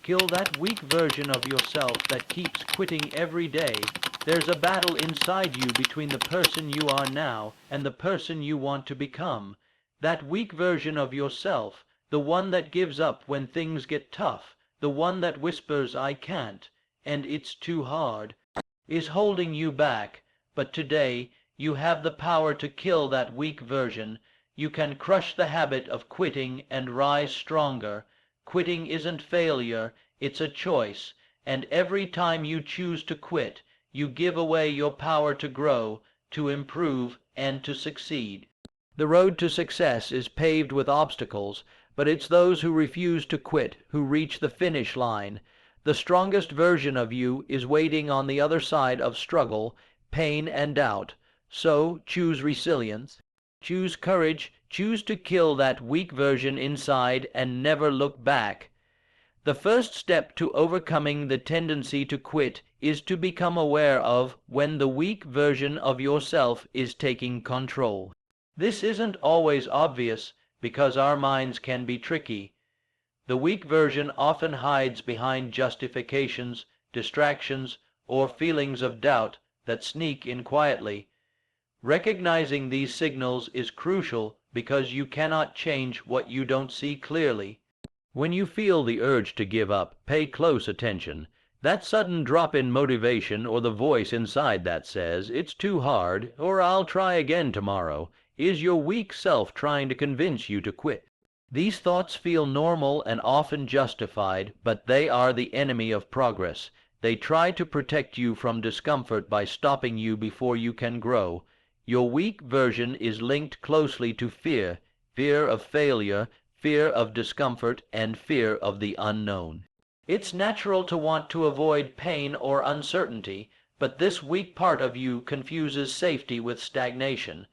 Kill that weak version of yourself that keeps quitting every day. There's a battle inside you between the person you are now and the person you want to become. That weak version of yourself, the one that gives up when things get tough, the one that whispers, "I can't," and "it's too hard," is holding you back. But today, you have the power to kill that weak version. You can crush the habit of quitting and rise stronger. Quitting isn't failure, it's a choice, and every time you choose to quit, you give away your power to grow, to improve, and to succeed. The road to success is paved with obstacles, but it's those who refuse to quit who reach the finish line. The strongest version of you is waiting on the other side of struggle, pain, and doubt. So choose resilience, choose courage, choose to kill that weak version inside and never look back. The first step to overcoming the tendency to quit is to become aware of when the weak version of yourself is taking control. This isn't always obvious because our minds can be tricky. The weak version often hides behind justifications, distractions, or feelings of doubt that sneak in quietly. Recognizing these signals is crucial because you cannot change what you don't see clearly. When you feel the urge to give up, pay close attention. That sudden drop in motivation or the voice inside that says, "It's too hard," or "I'll try again tomorrow," is your weak self trying to convince you to quit. These thoughts feel normal and often justified, but they are the enemy of progress. They try to protect you from discomfort by stopping you before you can grow. Your weak version is linked closely to fear, fear of failure, fear of discomfort, and fear of the unknown. It's natural to want to avoid pain or uncertainty, but this weak part of you confuses safety with stagnation.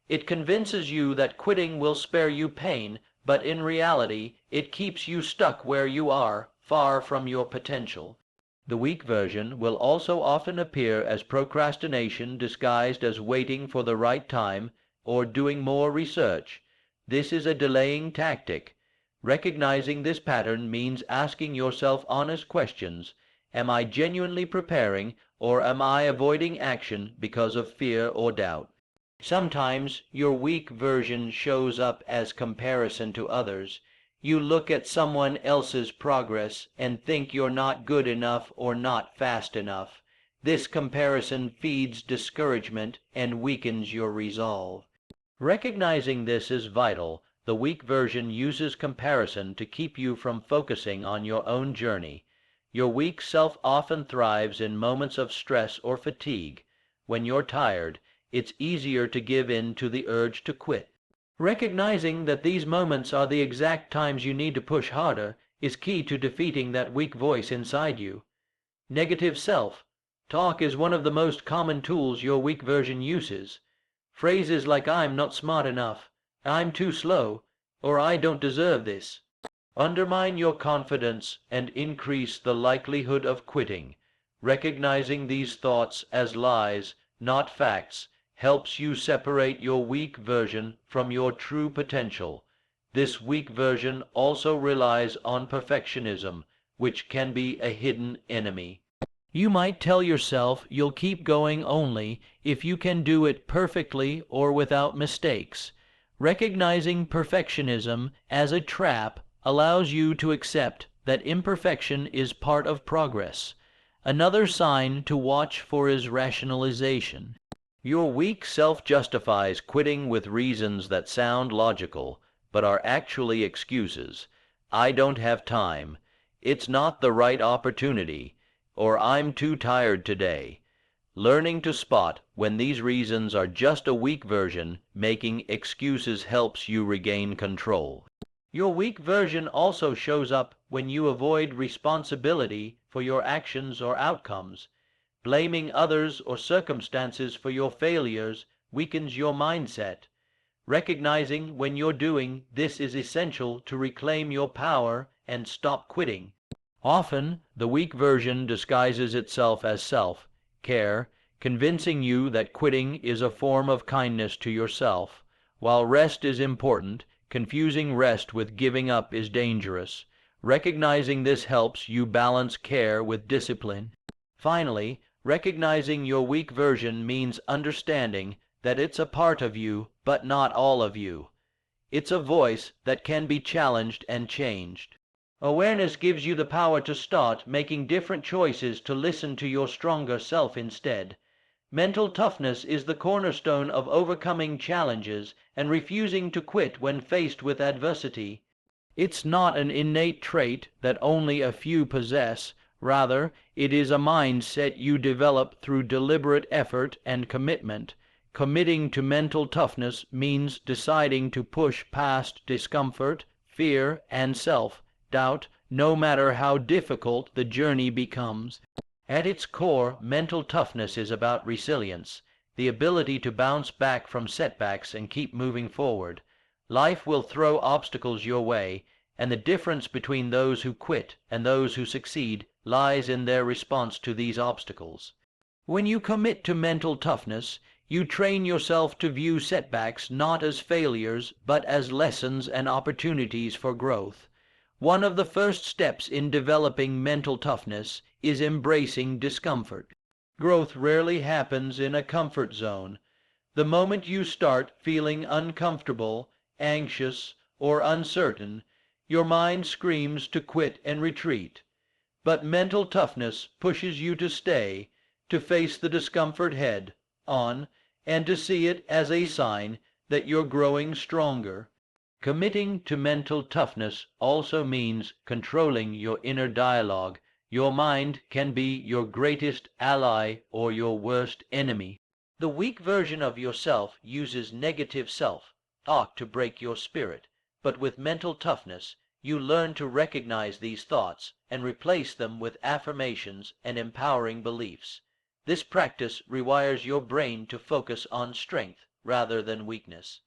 It convinces you that quitting will spare you pain, but in reality, it keeps you stuck where you are, far from your potential. The weak version will also often appear as procrastination disguised as waiting for the right time or doing more research. This is a delaying tactic. Recognizing this pattern means asking yourself honest questions. Am I genuinely preparing, or am I avoiding action because of fear or doubt? Sometimes your weak version shows up as comparison to others. You look at someone else's progress and think you're not good enough or not fast enough. This comparison feeds discouragement and weakens your resolve. Recognizing this is vital. The weak version uses comparison to keep you from focusing on your own journey. Your weak self often thrives in moments of stress or fatigue. When you're tired, it's easier to give in to the urge to quit. Recognizing that these moments are the exact times you need to push harder is key to defeating that weak voice inside you. Negative self-talk is one of the most common tools your weak version uses. Phrases like "I'm not smart enough," "I'm too slow," or "I don't deserve this" undermine your confidence and increase the likelihood of quitting. Recognizing these thoughts as lies, not facts, helps you separate your weak version from your true potential. This weak version also relies on perfectionism, which can be a hidden enemy. You might tell yourself you'll keep going only if you can do it perfectly or without mistakes. Recognizing perfectionism as a trap allows you to accept that imperfection is part of progress. Another sign to watch for is rationalization. Your weak self justifies quitting with reasons that sound logical, but are actually excuses. "I don't have time," "It's not the right opportunity," or "I'm too tired today." Learning to spot when these reasons are just a weak version making excuses helps you regain control. Your weak version also shows up when you avoid responsibility for your actions or outcomes. Blaming others or circumstances for your failures weakens your mindset. Recognizing when you're doing this is essential to reclaim your power and stop quitting. Often, the weak version disguises itself as self-care, convincing you that quitting is a form of kindness to yourself. While rest is important, confusing rest with giving up is dangerous. Recognizing this helps you balance care with discipline. Finally, recognizing your weak version means understanding that it's a part of you, but not all of you. It's a voice that can be challenged and changed. Awareness gives you the power to start making different choices to listen to your stronger self instead. Mental toughness is the cornerstone of overcoming challenges and refusing to quit when faced with adversity. It's not an innate trait that only a few possess. Rather, it is a mindset you develop through deliberate effort and commitment. Committing to mental toughness means deciding to push past discomfort, fear, and self-doubt, no matter how difficult the journey becomes. At its core, mental toughness is about resilience, the ability to bounce back from setbacks and keep moving forward. Life will throw obstacles your way, and the difference between those who quit and those who succeed lies in their response to these obstacles. When you commit to mental toughness, you train yourself to view setbacks not as failures, but as lessons and opportunities for growth. One of the first steps in developing mental toughness is embracing discomfort. Growth rarely happens in a comfort zone. The moment you start feeling uncomfortable, anxious, or uncertain, your mind screams to quit and retreat. But mental toughness pushes you to stay, to face the discomfort head on, and to see it as a sign that you're growing stronger. Committing to mental toughness also means controlling your inner dialogue. Your mind can be your greatest ally or your worst enemy. The weak version of yourself uses negative self-talk to break your spirit, but with mental toughness, you learn to recognize these thoughts and replace them with affirmations and empowering beliefs. This practice rewires your brain to focus on strength rather than weakness.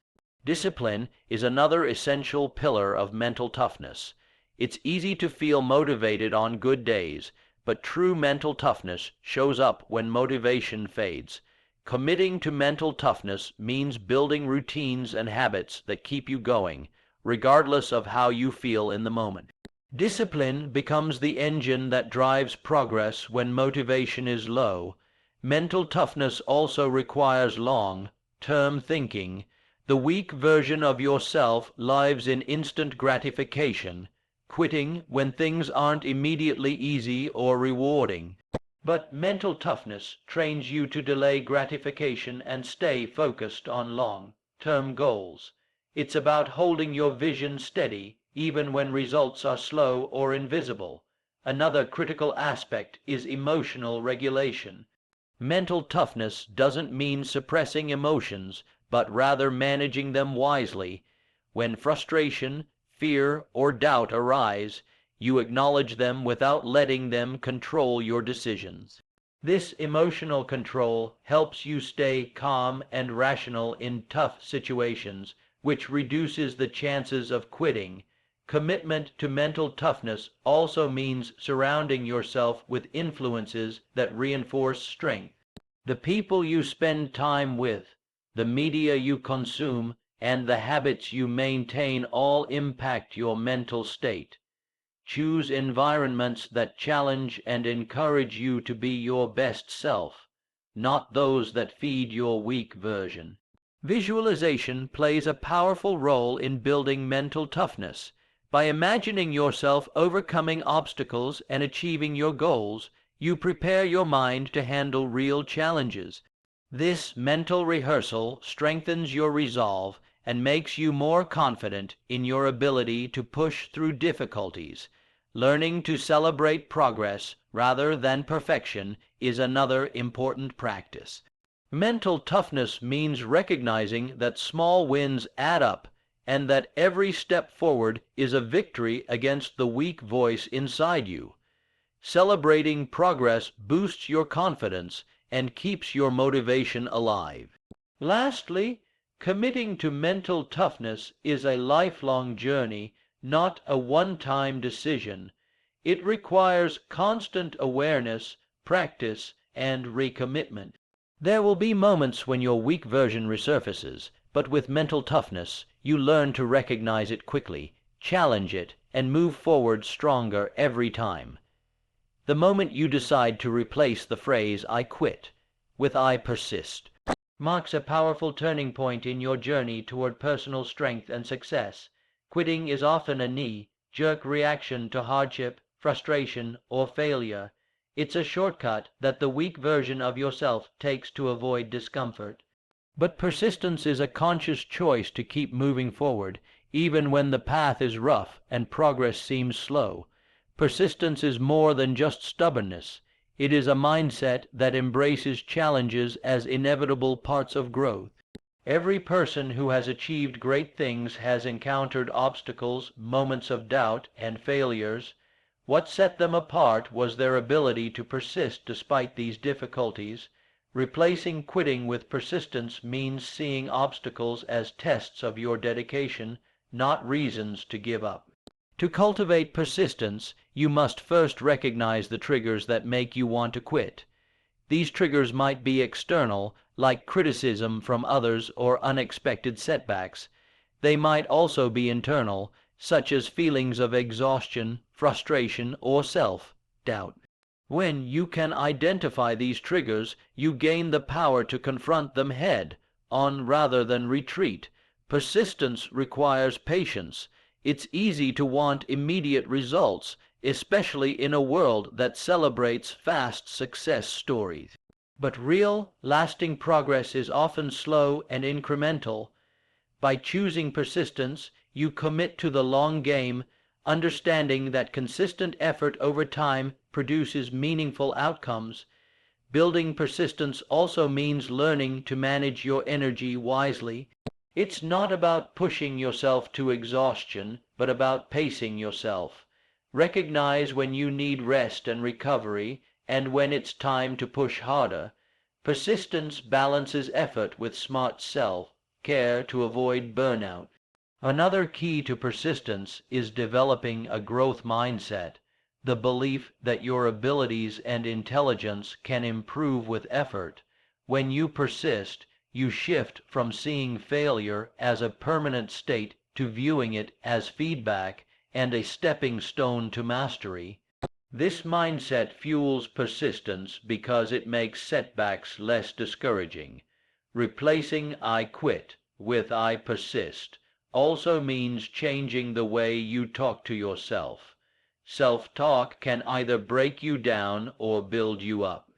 Discipline is another essential pillar of mental toughness. It's easy to feel motivated on good days, but true mental toughness shows up when motivation fades. Committing to mental toughness means building routines and habits that keep you going, regardless of how you feel in the moment. Discipline becomes the engine that drives progress when motivation is low. Mental toughness also requires long-term thinking. The weak version of yourself lives in instant gratification, quitting when things aren't immediately easy or rewarding. But mental toughness trains you to delay gratification and stay focused on long-term goals. It's about holding your vision steady even when results are slow or invisible. Another critical aspect is emotional regulation. Mental toughness doesn't mean suppressing emotions, but rather managing them wisely. When frustration, fear, or doubt arise, you acknowledge them without letting them control your decisions. This emotional control helps you stay calm and rational in tough situations, which reduces the chances of quitting. Commitment to mental toughness also means surrounding yourself with influences that reinforce strength. The people you spend time with, the media you consume, and the habits you maintain all impact your mental state. Choose environments that challenge and encourage you to be your best self, not those that feed your weak version. Visualization plays a powerful role in building mental toughness. By imagining yourself overcoming obstacles and achieving your goals, you prepare your mind to handle real challenges. This mental rehearsal strengthens your resolve and makes you more confident in your ability to push through difficulties. Learning to celebrate progress rather than perfection is another important practice. Mental toughness means recognizing that small wins add up and that every step forward is a victory against the weak voice inside you. Celebrating progress boosts your confidence and keeps your motivation alive. Lastly, committing to mental toughness is a lifelong journey, not a one-time decision. It requires constant awareness, practice, and recommitment. There will be moments when your weak version resurfaces, but with mental toughness, you learn to recognize it quickly, challenge it, and move forward stronger every time. The moment you decide to replace the phrase "I quit" with "I persist" marks a powerful turning point in your journey toward personal strength and success. Quitting is often a knee-jerk reaction to hardship, frustration, or failure. It's a shortcut that the weak version of yourself takes to avoid discomfort. But persistence is a conscious choice to keep moving forward, even when the path is rough and progress seems slow. Persistence is more than just stubbornness. It is a mindset that embraces challenges as inevitable parts of growth. Every person who has achieved great things has encountered obstacles, moments of doubt, and failures. What set them apart was their ability to persist despite these difficulties. Replacing quitting with persistence means seeing obstacles as tests of your dedication, not reasons to give up. To cultivate persistence, you must first recognize the triggers that make you want to quit. These triggers might be external, like criticism from others or unexpected setbacks. They might also be internal, such as feelings of exhaustion, frustration, or self-doubt. When you can identify these triggers, you gain the power to confront them head-on rather than retreat. Persistence requires patience. It's easy to want immediate results, especially in a world that celebrates fast success stories. But real, lasting progress is often slow and incremental. By choosing persistence, you commit to the long game, understanding that consistent effort over time produces meaningful outcomes. Building persistence also means learning to manage your energy wisely. It's not about pushing yourself to exhaustion, but about pacing yourself. Recognize when you need rest and recovery, and when it's time to push harder. Persistence balances effort with smart self-care to avoid burnout. Another key to persistence is developing a growth mindset, the belief that your abilities and intelligence can improve with effort. When you persist, you shift from seeing failure as a permanent state to viewing it as feedback and a stepping stone to mastery. This mindset fuels persistence because it makes setbacks less discouraging. Replacing "I quit" with "I persist" also means changing the way you talk to yourself. Self-talk can either break you down or build you up.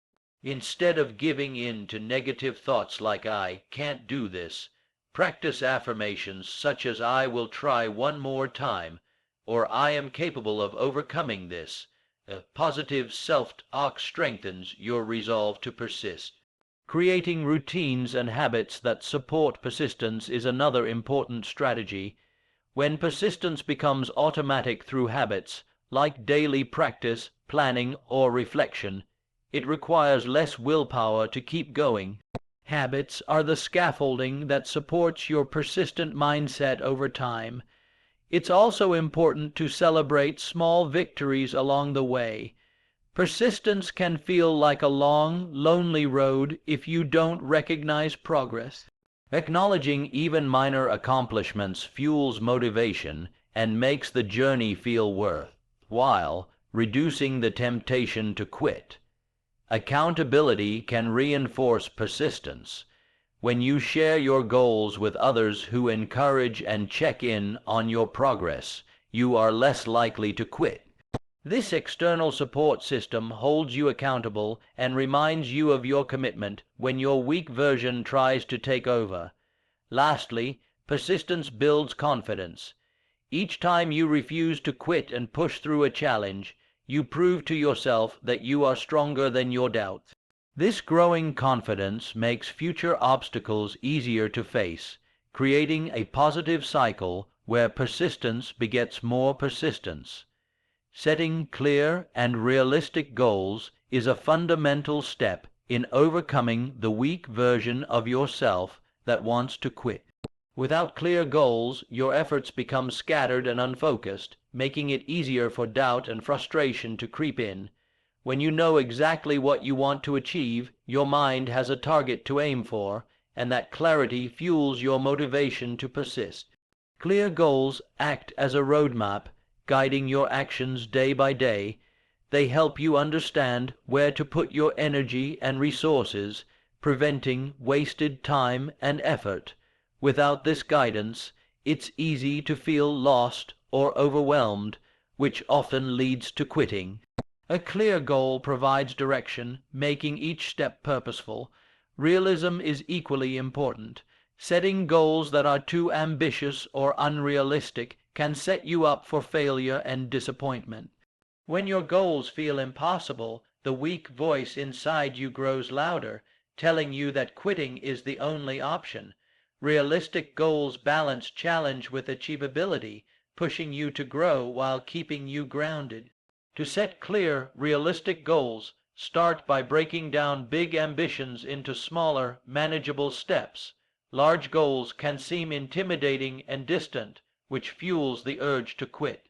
Instead of giving in to negative thoughts like "I can't do this," practice affirmations such as "I will try one more time," or "I am capable of overcoming this." A positive self-talk strengthens your resolve to persist. Creating routines and habits that support persistence is another important strategy. When persistence becomes automatic through habits, like daily practice, planning, or reflection, it requires less willpower to keep going. Habits are the scaffolding that supports your persistent mindset over time. It's also important to celebrate small victories along the way. Persistence can feel like a long, lonely road if you don't recognize progress. Acknowledging even minor accomplishments fuels motivation and makes the journey feel worthwhile, reducing the temptation to quit. Accountability can reinforce persistence. When you share your goals with others who encourage and check in on your progress, you are less likely to quit. This external support system holds you accountable and reminds you of your commitment when your weak version tries to take over. Lastly, persistence builds confidence. Each time you refuse to quit and push through a challenge, you prove to yourself that you are stronger than your doubts. This growing confidence makes future obstacles easier to face, creating a positive cycle where persistence begets more persistence. Setting clear and realistic goals is a fundamental step in overcoming the weak version of yourself that wants to quit. Without clear goals, your efforts become scattered and unfocused, making it easier for doubt and frustration to creep in. When you know exactly what you want to achieve, your mind has a target to aim for, and that clarity fuels your motivation to persist. Clear goals act as a roadmap, guiding your actions day by day. They help you understand where to put your energy and resources, preventing wasted time and effort. Without this guidance, it's easy to feel lost or overwhelmed, which often leads to quitting. A clear goal provides direction, making each step purposeful. Realism is equally important. Setting goals that are too ambitious or unrealistic can set you up for failure and disappointment. When your goals feel impossible, the weak voice inside you grows louder, telling you that quitting is the only option. Realistic goals balance challenge with achievability, pushing you to grow while keeping you grounded. To set clear, realistic goals, start by breaking down big ambitions into smaller, manageable steps. Large goals can seem intimidating and distant, which fuels the urge to quit.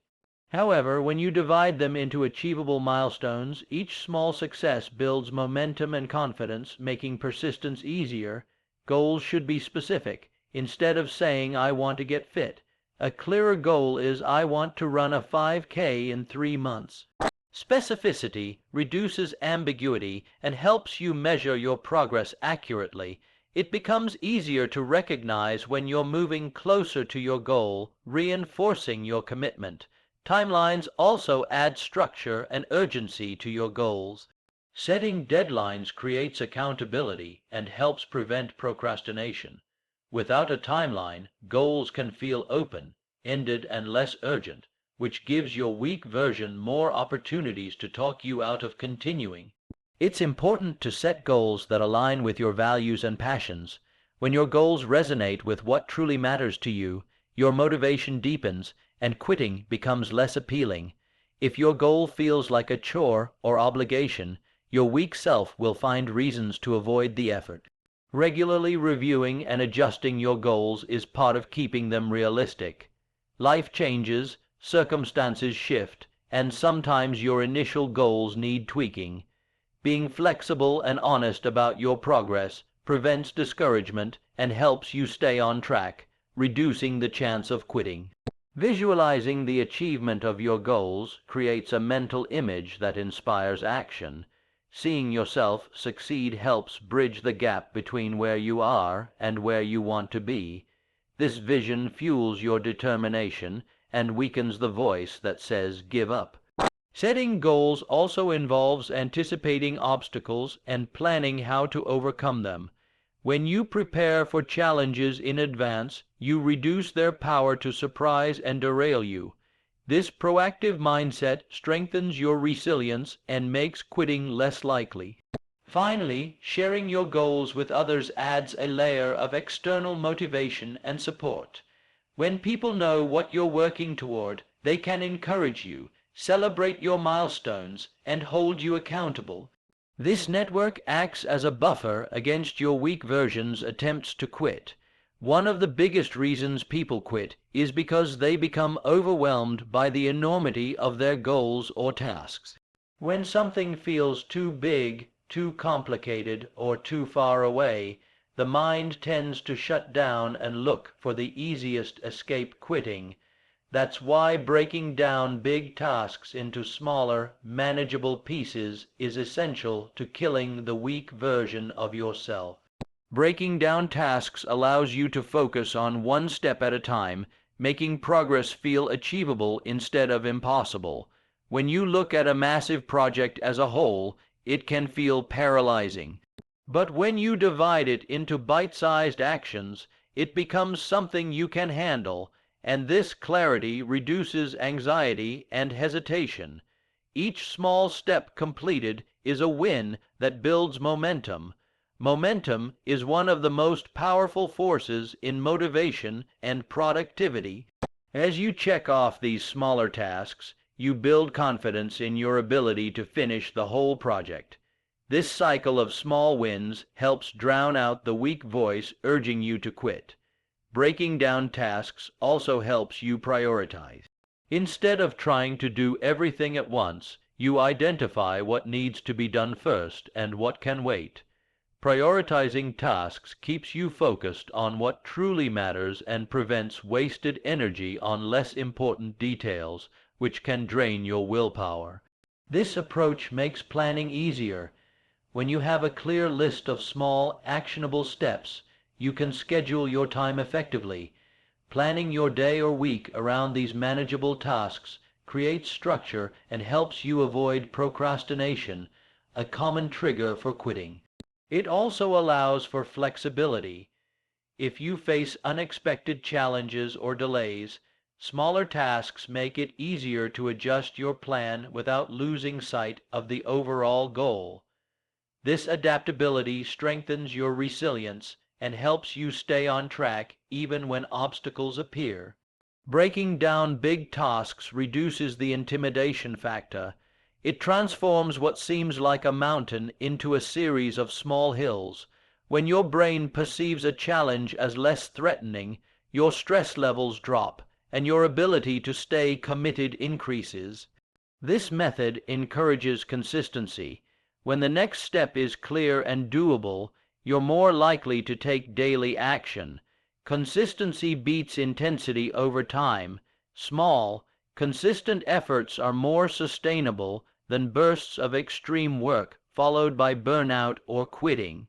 However, when you divide them into achievable milestones, each small success builds momentum and confidence, making persistence easier. Goals should be specific. Instead of saying, "I want to get fit," a clearer goal is, "I want to run a 5K in 3 months." Specificity reduces ambiguity and helps you measure your progress accurately. It becomes easier to recognize when you're moving closer to your goal, reinforcing your commitment. Timelines also add structure and urgency to your goals. Setting deadlines creates accountability and helps prevent procrastination. Without a timeline, goals can feel open-ended and less urgent, which gives your weak version more opportunities to talk you out of continuing. It's important to set goals that align with your values and passions. When your goals resonate with what truly matters to you, your motivation deepens and quitting becomes less appealing. If your goal feels like a chore or obligation, your weak self will find reasons to avoid the effort. Regularly reviewing and adjusting your goals is part of keeping them realistic. Life changes, circumstances shift, and sometimes your initial goals need tweaking. Being flexible and honest about your progress prevents discouragement and helps you stay on track, reducing the chance of quitting. Visualizing the achievement of your goals creates a mental image that inspires action. Seeing yourself succeed helps bridge the gap between where you are and where you want to be. This vision fuels your determination and weakens the voice that says, "Give up." Setting goals also involves anticipating obstacles and planning how to overcome them. When you prepare for challenges in advance, you reduce their power to surprise and derail you. This proactive mindset strengthens your resilience and makes quitting less likely. Finally, sharing your goals with others adds a layer of external motivation and support. When people know what you're working toward, they can encourage you, celebrate your milestones, and hold you accountable. This network acts as a buffer against your weak version's attempts to quit. One of the biggest reasons people quit is because they become overwhelmed by the enormity of their goals or tasks. When something feels too big, too complicated, or too far away, the mind tends to shut down and look for the easiest escape, quitting. That's why breaking down big tasks into smaller, manageable pieces is essential to killing the weak version of yourself. Breaking down tasks allows you to focus on one step at a time, making progress feel achievable instead of impossible. When you look at a massive project as a whole, it can feel paralyzing. But when you divide it into bite-sized actions, it becomes something you can handle, and this clarity reduces anxiety and hesitation. Each small step completed is a win that builds momentum. Momentum is one of the most powerful forces in motivation and productivity. As you check off these smaller tasks, you build confidence in your ability to finish the whole project. This cycle of small wins helps drown out the weak voice urging you to quit. Breaking down tasks also helps you prioritize. Instead of trying to do everything at once, you identify what needs to be done first and what can wait. Prioritizing tasks keeps you focused on what truly matters and prevents wasted energy on less important details, which can drain your willpower. This approach makes planning easier. When you have a clear list of small, actionable steps, you can schedule your time effectively. Planning your day or week around these manageable tasks creates structure and helps you avoid procrastination, a common trigger for quitting. It also allows for flexibility. If you face unexpected challenges or delays, smaller tasks make it easier to adjust your plan without losing sight of the overall goal. This adaptability strengthens your resilience and helps you stay on track even when obstacles appear. Breaking down big tasks reduces the intimidation factor. It transforms what seems like a mountain into a series of small hills. When your brain perceives a challenge as less threatening, your stress levels drop, and your ability to stay committed increases. This method encourages consistency. When the next step is clear and doable, you're more likely to take daily action. Consistency beats intensity over time. Small, consistent efforts are more sustainable than bursts of extreme work followed by burnout or quitting.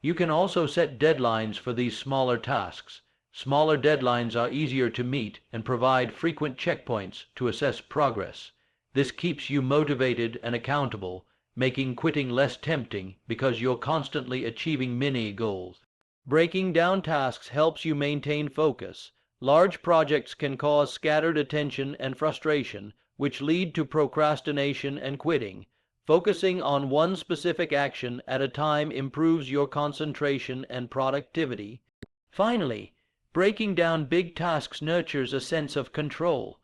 You can also set deadlines for these smaller tasks. Smaller deadlines are easier to meet and provide frequent checkpoints to assess progress. This keeps you motivated and accountable, making quitting less tempting because you're constantly achieving mini goals. Breaking down tasks helps you maintain focus. Large projects can cause scattered attention and frustration, which lead to procrastination and quitting. Focusing on one specific action at a time improves your concentration and productivity. Finally, breaking down big tasks nurtures a sense of control.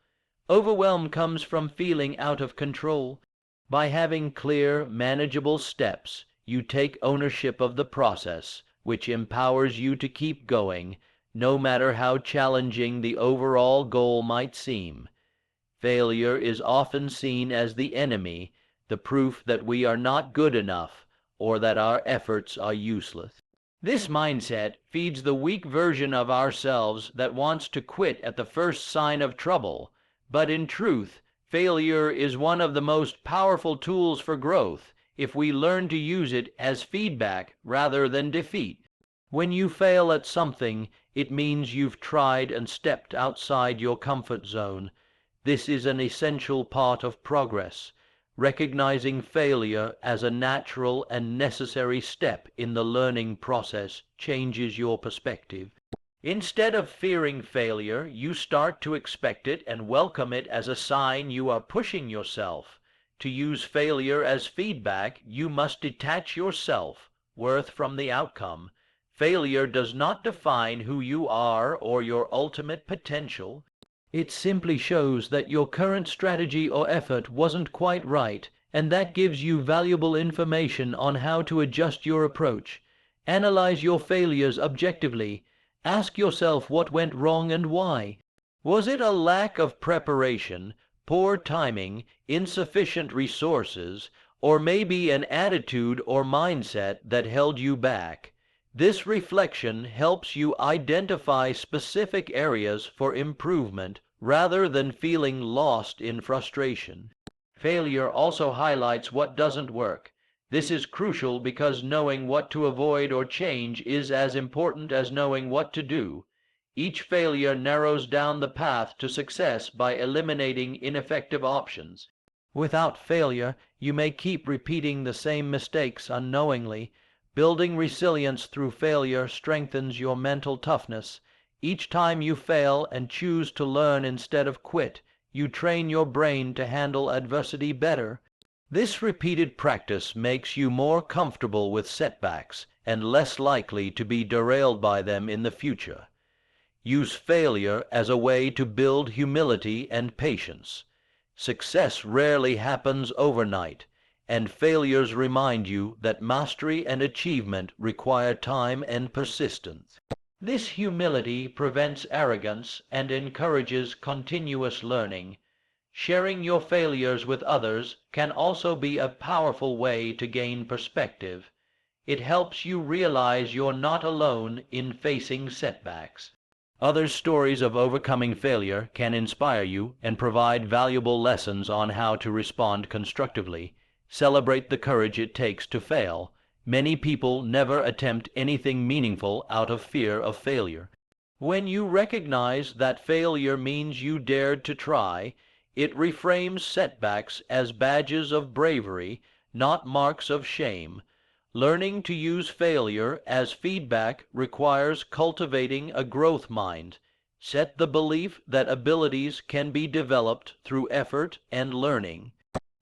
Overwhelm comes from feeling out of control. By having clear, manageable steps, you take ownership of the process, which empowers you to keep going, no matter how challenging the overall goal might seem. Failure is often seen as the enemy, the proof that we are not good enough or that our efforts are useless. This mindset feeds the weak version of ourselves that wants to quit at the first sign of trouble. But in truth, failure is one of the most powerful tools for growth if we learn to use it as feedback rather than defeat. When you fail at something, it means you've tried and stepped outside your comfort zone. This is an essential part of progress. Recognizing failure as a natural and necessary step in the learning process changes your perspective. Instead of fearing failure, you start to expect it and welcome it as a sign you are pushing yourself. To use failure as feedback, you must detach your self-worth from the outcome. Failure does not define who you are or your ultimate potential. It simply shows that your current strategy or effort wasn't quite right, and that gives you valuable information on how to adjust your approach. Analyze your failures objectively. Ask yourself what went wrong and why. Was it a lack of preparation, poor timing, insufficient resources, or maybe an attitude or mindset that held you back? This reflection helps you identify specific areas for improvement rather than feeling lost in frustration. Failure also highlights what doesn't work. This is crucial because knowing what to avoid or change is as important as knowing what to do. Each failure narrows down the path to success by eliminating ineffective options. Without failure, you may keep repeating the same mistakes unknowingly. Building resilience through failure strengthens your mental toughness. Each time you fail and choose to learn instead of quit, you train your brain to handle adversity better. This repeated practice makes you more comfortable with setbacks and less likely to be derailed by them in the future. Use failure as a way to build humility and patience. Success rarely happens overnight, and failures remind you that mastery and achievement require time and persistence. This humility prevents arrogance and encourages continuous learning. Sharing your failures with others can also be a powerful way to gain perspective. It helps you realize you're not alone in facing setbacks. Others' stories of overcoming failure can inspire you and provide valuable lessons on how to respond constructively. Celebrate the courage it takes to fail. Many people never attempt anything meaningful out of fear of failure. When you recognize that failure means you dared to try, it reframes setbacks as badges of bravery, not marks of shame. Learning to use failure as feedback requires cultivating a growth mind. Set the belief that abilities can be developed through effort and learning.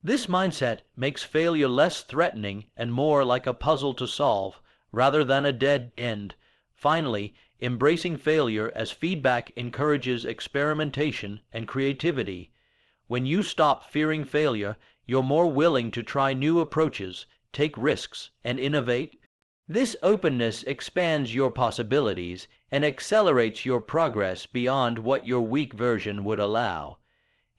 This mindset makes failure less threatening and more like a puzzle to solve, rather than a dead end. Finally, embracing failure as feedback encourages experimentation and creativity. When you stop fearing failure, you're more willing to try new approaches, take risks, and innovate. This openness expands your possibilities and accelerates your progress beyond what your weak version would allow.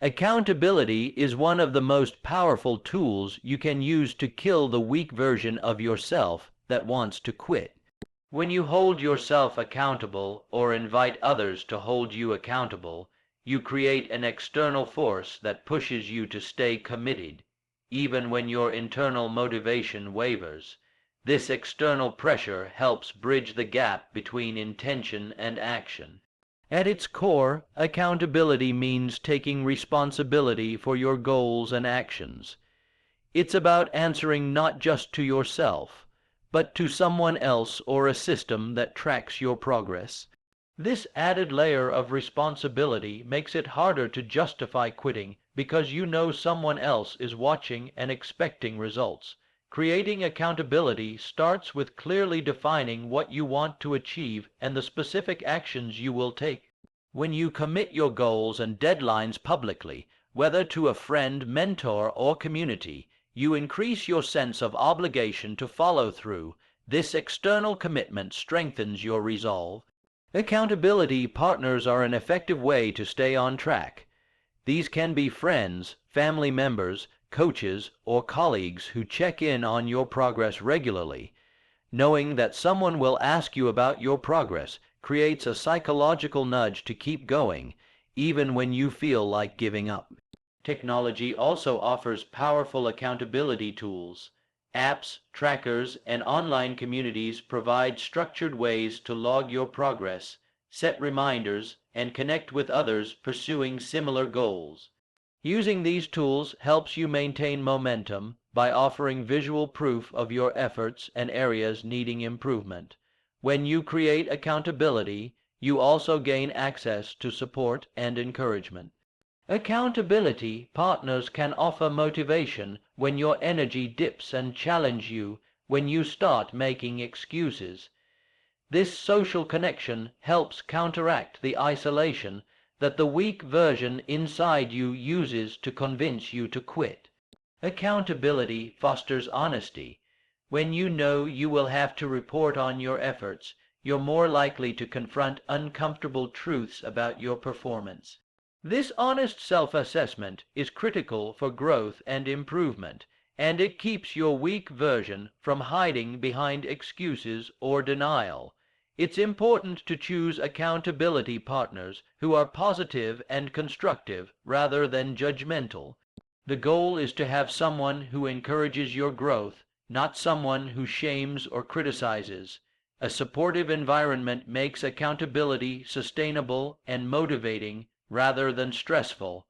Accountability is one of the most powerful tools you can use to kill the weak version of yourself that wants to quit. When you hold yourself accountable or invite others to hold you accountable, you create an external force that pushes you to stay committed, even when your internal motivation wavers. This external pressure helps bridge the gap between intention and action. At its core, accountability means taking responsibility for your goals and actions. It's about answering not just to yourself, but to someone else or a system that tracks your progress. This added layer of responsibility makes it harder to justify quitting because you know someone else is watching and expecting results. Creating accountability starts with clearly defining what you want to achieve and the specific actions you will take. When you commit your goals and deadlines publicly, whether to a friend, mentor, or community, you increase your sense of obligation to follow through. This external commitment strengthens your resolve. Accountability partners are an effective way to stay on track. These can be friends, family members, coaches, or colleagues who check in on your progress regularly. Knowing that someone will ask you about your progress creates a psychological nudge to keep going, even when you feel like giving up. Technology also offers powerful accountability tools. Apps, trackers, and online communities provide structured ways to log your progress, set reminders, and connect with others pursuing similar goals. Using these tools helps you maintain momentum by offering visual proof of your efforts and areas needing improvement. When you create accountability, you also gain access to support and encouragement. Accountability partners can offer motivation when your energy dips and challenge you when you start making excuses. This social connection helps counteract the isolation that the weak version inside you uses to convince you to quit. Accountability fosters honesty. When you know you will have to report on your efforts, you're more likely to confront uncomfortable truths about your performance. This honest self-assessment is critical for growth and improvement, and it keeps your weak version from hiding behind excuses or denial. It's important to choose accountability partners who are positive and constructive rather than judgmental. The goal is to have someone who encourages your growth, not someone who shames or criticizes. A supportive environment makes accountability sustainable and motivating rather than stressful.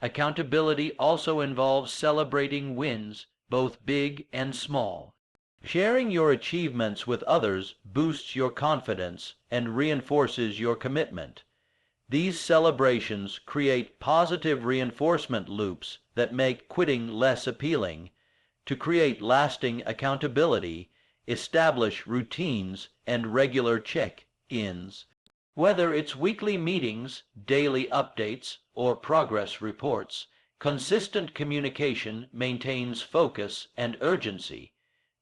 Accountability also involves celebrating wins, both big and small. Sharing your achievements with others boosts your confidence and reinforces your commitment. These celebrations create positive reinforcement loops that make quitting less appealing. To create lasting accountability, establish routines and regular check-ins. Whether it's weekly meetings, daily updates, or progress reports, consistent communication maintains focus and urgency.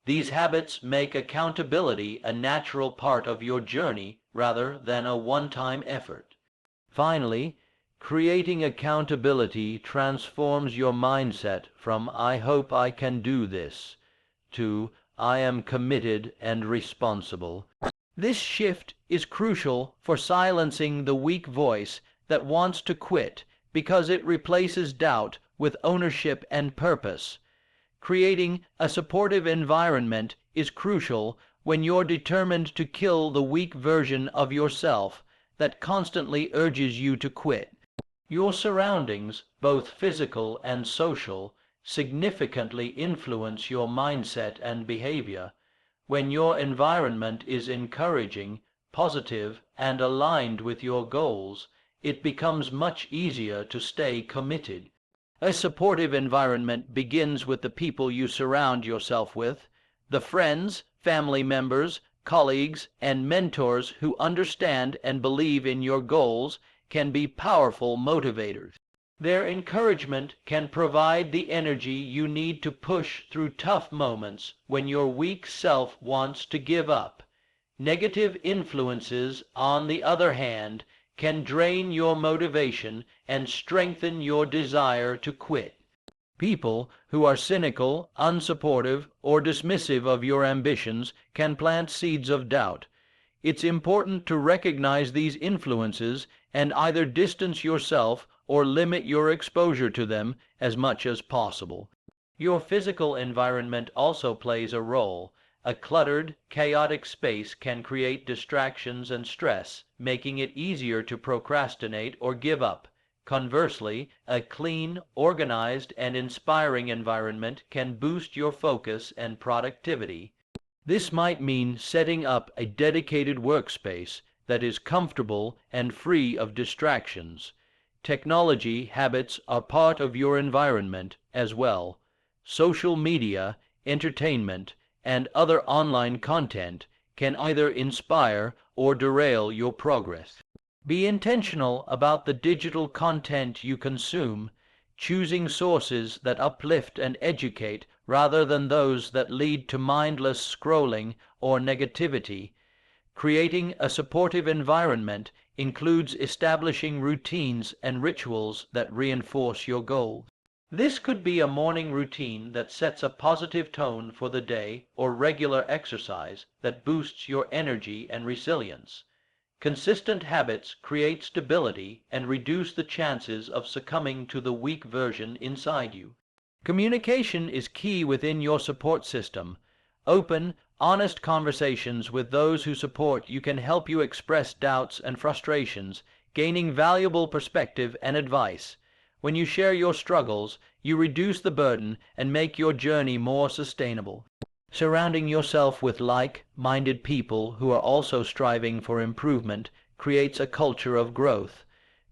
These habits make accountability a natural part of your journey rather than a one-time effort. Finally, creating accountability transforms your mindset from "I hope I can do this" to "I am committed and responsible." This shift is crucial for silencing the weak voice that wants to quit because it replaces doubt with ownership and purpose. Creating a supportive environment is crucial when you're determined to kill the weak version of yourself that constantly urges you to quit. Your surroundings, both physical and social, significantly influence your mindset and behavior. When your environment is encouraging, positive, and aligned with your goals, it becomes much easier to stay committed. A supportive environment begins with the people you surround yourself with. The friends, family members, colleagues, and mentors who understand and believe in your goals can be powerful motivators. Their encouragement can provide the energy you need to push through tough moments when your weak self wants to give up. Negative influences, on the other hand, can drain your motivation and strengthen your desire to quit. People who are cynical, unsupportive, or dismissive of your ambitions can plant seeds of doubt. It's important to recognize these influences and either distance yourself or limit your exposure to them as much as possible. Your physical environment also plays a role. A cluttered, chaotic space can create distractions and stress, making it easier to procrastinate or give up. Conversely, a clean, organized, and inspiring environment can boost your focus and productivity. This might mean setting up a dedicated workspace that is comfortable and free of distractions. Technology habits are part of your environment as well. Social media, entertainment, and other online content can either inspire or derail your progress. Be intentional about the digital content you consume, choosing sources that uplift and educate rather than those that lead to mindless scrolling or negativity. Creating a supportive environment includes establishing routines and rituals that reinforce your goals. This could be a morning routine that sets a positive tone for the day, or regular exercise that boosts your energy and resilience. Consistent habits create stability and reduce the chances of succumbing to the weak version inside you. Communication is key within your support system. Open, honest conversations with those who support you can help you express doubts and frustrations, gaining valuable perspective and advice. When you share your struggles, you reduce the burden and make your journey more sustainable. Surrounding yourself with like-minded people who are also striving for improvement creates a culture of growth.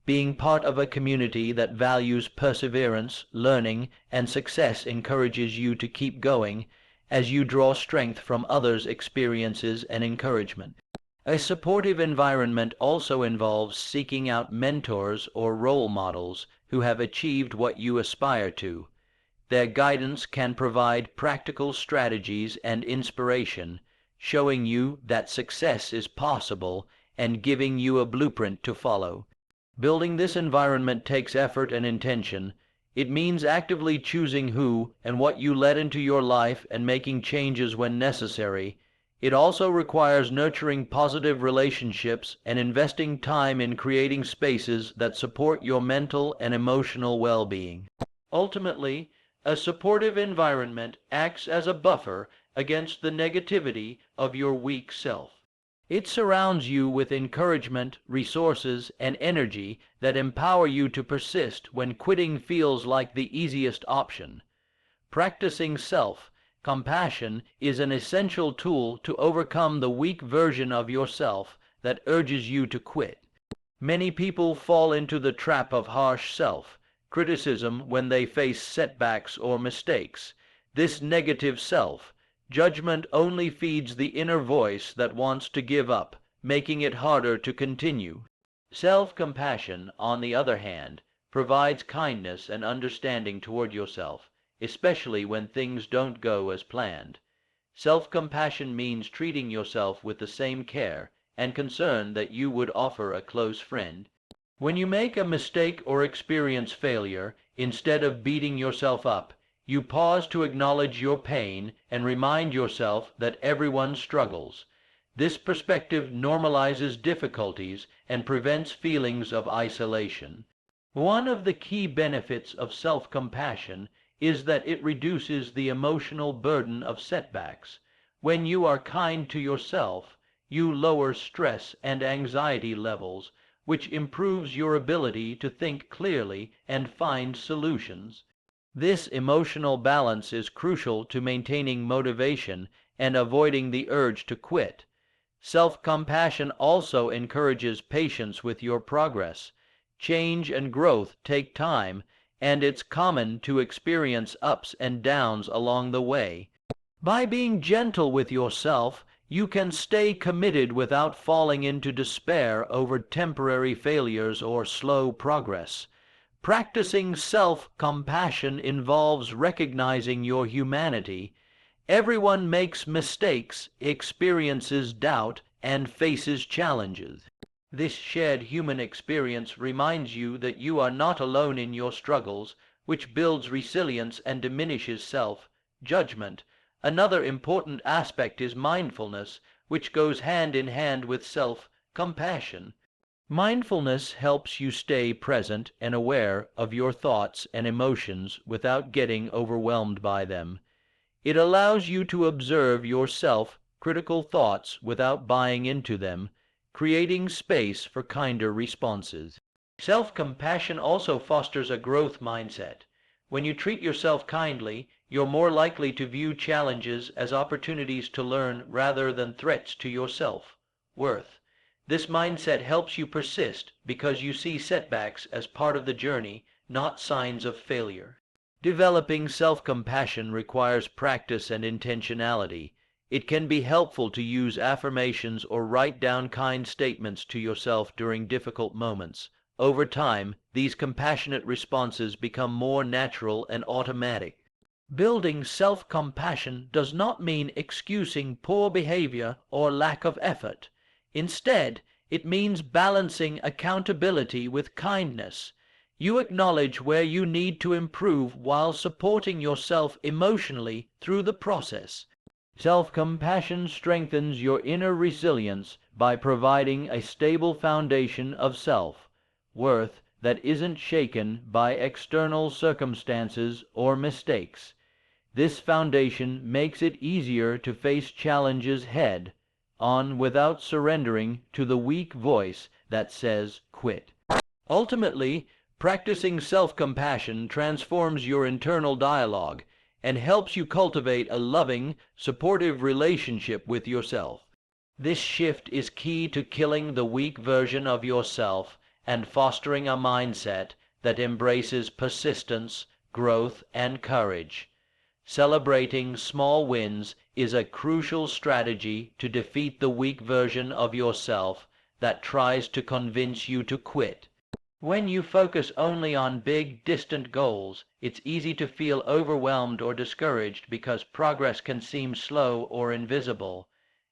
Being part of a community that values perseverance, learning, and success encourages you to keep going as you draw strength from others' experiences and encouragement. A supportive environment also involves seeking out mentors or role models who have achieved what you aspire to. Their guidance can provide practical strategies and inspiration, showing you that success is possible and giving you a blueprint to follow. Building this environment takes effort and intention. It means actively choosing who and what you let into your life and making changes when necessary. It also requires nurturing positive relationships and investing time in creating spaces that support your mental and emotional well-being. Ultimately, a supportive environment acts as a buffer against the negativity of your weak self. It surrounds you with encouragement, resources, and energy that empower you to persist when quitting feels like the easiest option. Practicing self-compassion is an essential tool to overcome the weak version of yourself that urges you to quit. Many people fall into the trap of harsh self-criticism when they face setbacks or mistakes. This negative self-judgment only feeds the inner voice that wants to give up, making it harder to continue. Self-compassion, on the other hand, provides kindness and understanding toward yourself, especially when things don't go as planned. Self-compassion means treating yourself with the same care and concern that you would offer a close friend. When you make a mistake or experience failure, instead of beating yourself up, you pause to acknowledge your pain and remind yourself that everyone struggles. This perspective normalizes difficulties and prevents feelings of isolation. One of the key benefits of self-compassion is that it reduces the emotional burden of setbacks. When you are kind to yourself, you lower stress and anxiety levels, which improves your ability to think clearly and find solutions. This emotional balance is crucial to maintaining motivation and avoiding the urge to quit. Self-compassion also encourages patience with your progress. Change and growth take time, and it's common to experience ups and downs along the way. By being gentle with yourself, you can stay committed without falling into despair over temporary failures or slow progress. Practicing self-compassion involves recognizing your humanity. Everyone makes mistakes, experiences doubt, and faces challenges. This shared human experience reminds you that you are not alone in your struggles, which builds resilience and diminishes self-judgment. Another important aspect is mindfulness, which goes hand in hand with self-compassion. Mindfulness helps you stay present and aware of your thoughts and emotions without getting overwhelmed by them. It allows you to observe your self-critical thoughts without buying into them, creating space for kinder responses. Self-compassion also fosters a growth mindset. When you treat yourself kindly, you're more likely to view challenges as opportunities to learn rather than threats to your self-worth. This mindset helps you persist because you see setbacks as part of the journey, not signs of failure. Developing self-compassion requires practice and intentionality. It can be helpful to use affirmations or write down kind statements to yourself during difficult moments. Over time, these compassionate responses become more natural and automatic. Building self-compassion does not mean excusing poor behavior or lack of effort. Instead, it means balancing accountability with kindness. You acknowledge where you need to improve while supporting yourself emotionally through the process. Self-compassion strengthens your inner resilience by providing a stable foundation of self-worth that isn't shaken by external circumstances or mistakes. This foundation makes it easier to face challenges head-on without surrendering to the weak voice that says quit. Ultimately, practicing self-compassion transforms your internal dialogue and helps you cultivate a loving, supportive relationship with yourself. This shift is key to killing the weak version of yourself and fostering a mindset that embraces persistence, growth, and courage. Celebrating small wins is a crucial strategy to defeat the weak version of yourself that tries to convince you to quit. When you focus only on big, distant goals, it's easy to feel overwhelmed or discouraged because progress can seem slow or invisible.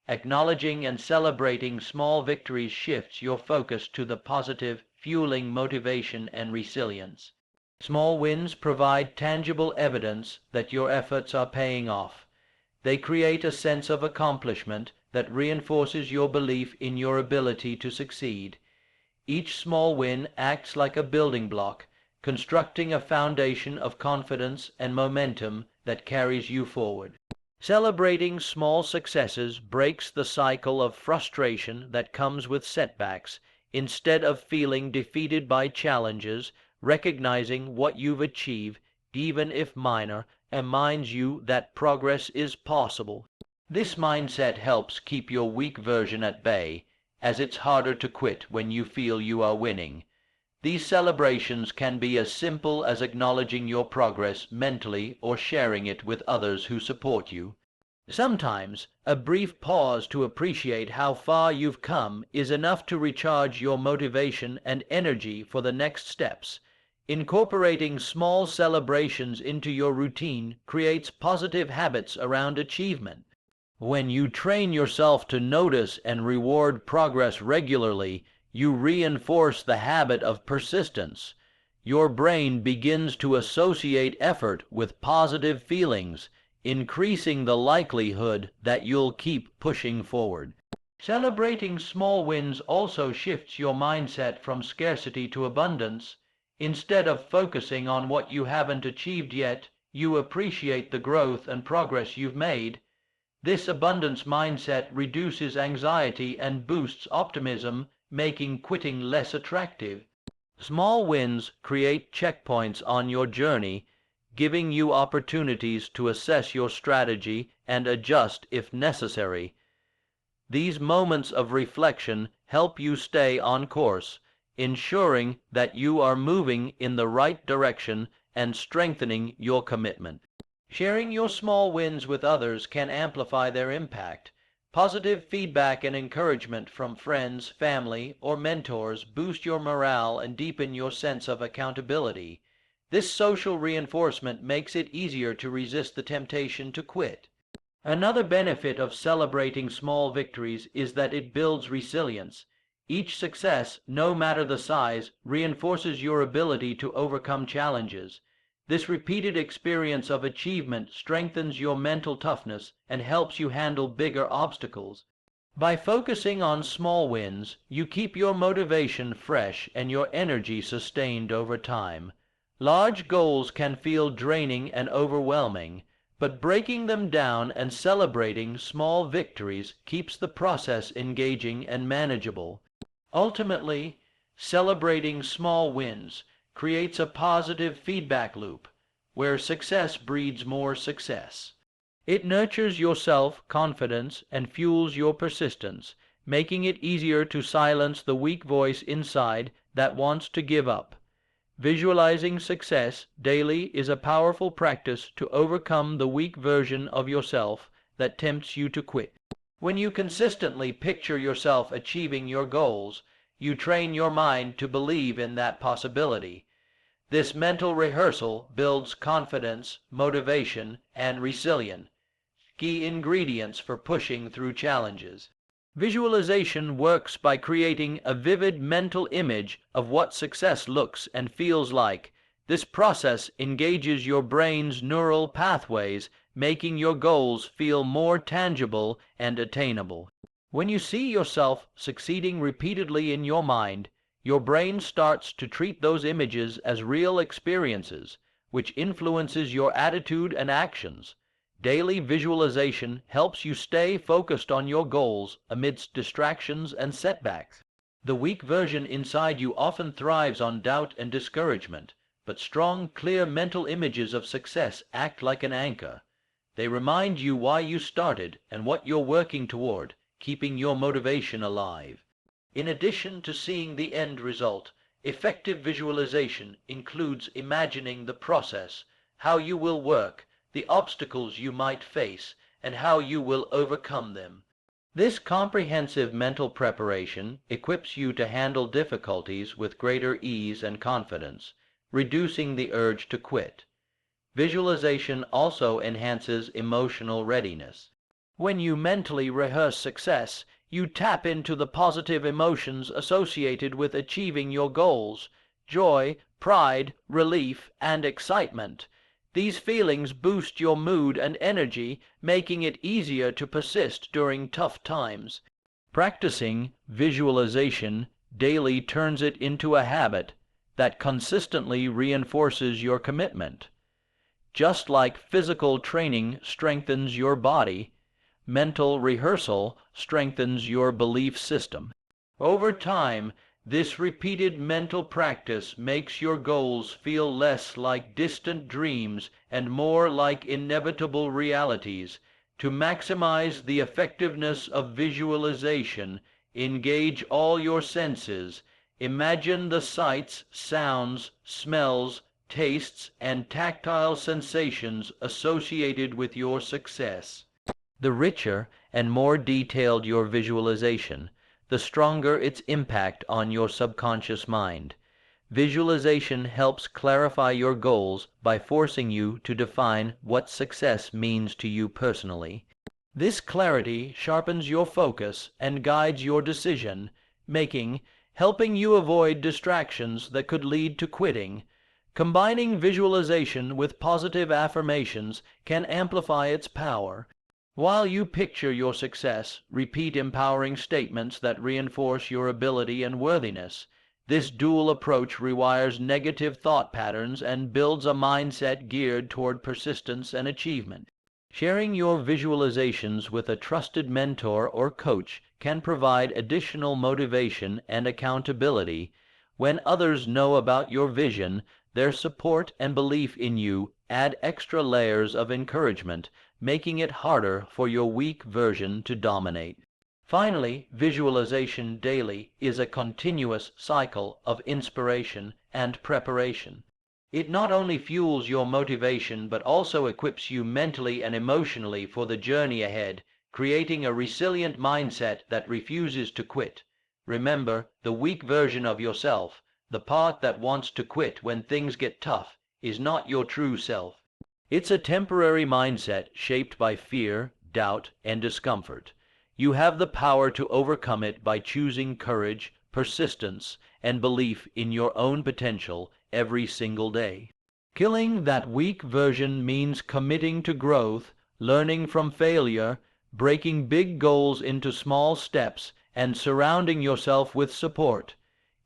Acknowledging and celebrating small victories shifts your focus to the positive, fueling motivation and resilience. Small wins provide tangible evidence that your efforts are paying off. They create a sense of accomplishment that reinforces your belief in your ability to succeed. Each small win acts like a building block, constructing a foundation of confidence and momentum that carries you forward. Celebrating small successes breaks the cycle of frustration that comes with setbacks. Instead of feeling defeated by challenges, recognizing what you've achieved, even if minor, reminds you that progress is possible. This mindset helps keep your weak version at bay, as it's harder to quit when you feel you are winning. These celebrations can be as simple as acknowledging your progress mentally or sharing it with others who support you. Sometimes, a brief pause to appreciate how far you've come is enough to recharge your motivation and energy for the next steps. Incorporating small celebrations into your routine creates positive habits around achievement. When you train yourself to notice and reward progress regularly, you reinforce the habit of persistence. Your brain begins to associate effort with positive feelings, increasing the likelihood that you'll keep pushing forward. Celebrating small wins also shifts your mindset from scarcity to abundance. Instead of focusing on what you haven't achieved yet, you appreciate the growth and progress you've made. This abundance mindset reduces anxiety and boosts optimism, making quitting less attractive. Small wins create checkpoints on your journey, giving you opportunities to assess your strategy and adjust if necessary. These moments of reflection help you stay on course, ensuring that you are moving in the right direction and strengthening your commitment. Sharing your small wins with others can amplify their impact. Positive feedback and encouragement from friends, family, or mentors boost your morale and deepen your sense of accountability. This social reinforcement makes it easier to resist the temptation to quit. Another benefit of celebrating small victories is that it builds resilience. Each success, no matter the size, reinforces your ability to overcome challenges. This repeated experience of achievement strengthens your mental toughness and helps you handle bigger obstacles. By focusing on small wins, you keep your motivation fresh and your energy sustained over time. Large goals can feel draining and overwhelming, but breaking them down and celebrating small victories keeps the process engaging and manageable. Ultimately, celebrating small wins creates a positive feedback loop where success breeds more success. It nurtures your self-confidence and fuels your persistence, making it easier to silence the weak voice inside that wants to give up. Visualizing success daily is a powerful practice to overcome the weak version of yourself that tempts you to quit. When you consistently picture yourself achieving your goals, you train your mind to believe in that possibility. This mental rehearsal builds confidence, motivation, and resilience, key ingredients for pushing through challenges. Visualization works by creating a vivid mental image of what success looks and feels like. This process engages your brain's neural pathways, making your goals feel more tangible and attainable. When you see yourself succeeding repeatedly in your mind, your brain starts to treat those images as real experiences, which influences your attitude and actions. Daily visualization helps you stay focused on your goals amidst distractions and setbacks. The weak version inside you often thrives on doubt and discouragement, but strong, clear mental images of success act like an anchor. They remind you why you started and what you're working toward, keeping your motivation alive. In addition to seeing the end result, effective visualization includes imagining the process, how you will work, the obstacles you might face, and how you will overcome them. This comprehensive mental preparation equips you to handle difficulties with greater ease and confidence, reducing the urge to quit. Visualization also enhances emotional readiness. When you mentally rehearse success, you tap into the positive emotions associated with achieving your goals: joy, pride, relief, and excitement. These feelings boost your mood and energy, making it easier to persist during tough times. Practicing visualization daily turns it into a habit that consistently reinforces your commitment. Just like physical training strengthens your body, mental rehearsal strengthens your belief system. Over time, this repeated mental practice makes your goals feel less like distant dreams and more like inevitable realities. To maximize the effectiveness of visualization, engage all your senses. Imagine the sights, sounds, smells, tastes, and tactile sensations associated with your success. The richer and more detailed your visualization, the stronger its impact on your subconscious mind. Visualization helps clarify your goals by forcing you to define what success means to you personally. This clarity sharpens your focus and guides your decision making, helping you avoid distractions that could lead to quitting. Combining visualization with positive affirmations can amplify its power. While you picture your success, repeat empowering statements that reinforce your ability and worthiness. This dual approach rewires negative thought patterns and builds a mindset geared toward persistence and achievement. Sharing your visualizations with a trusted mentor or coach can provide additional motivation and accountability. When others know about your vision, their support and belief in you add extra layers of encouragement, making it harder for your weak version to dominate. Finally, visualization daily is a continuous cycle of inspiration and preparation. It not only fuels your motivation but also equips you mentally and emotionally for the journey ahead, creating a resilient mindset that refuses to quit. Remember, the weak version of yourself, the part that wants to quit when things get tough, is not your true self. It's a temporary mindset shaped by fear, doubt, and discomfort. You have the power to overcome it by choosing courage, persistence, and belief in your own potential every single day. Killing that weak version means committing to growth, learning from failure, breaking big goals into small steps, and surrounding yourself with support.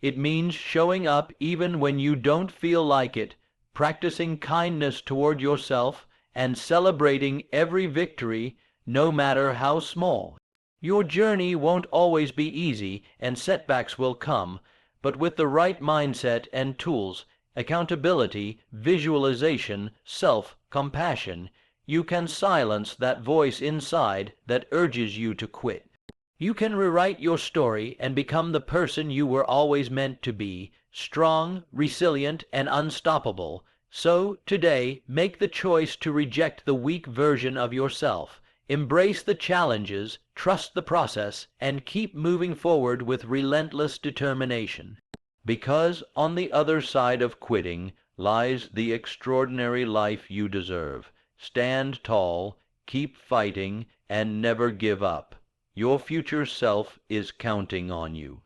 It means showing up even when you don't feel like it, practicing kindness toward yourself, and celebrating every victory, no matter how small. Your journey won't always be easy, and setbacks will come, but with the right mindset and tools, accountability, visualization, self-compassion, you can silence that voice inside that urges you to quit. You can rewrite your story and become the person you were always meant to be, strong, resilient, and unstoppable. So, today, make the choice to reject the weak version of yourself. Embrace the challenges, trust the process, and keep moving forward with relentless determination. Because on the other side of quitting lies the extraordinary life you deserve. Stand tall, keep fighting, and never give up. Your future self is counting on you.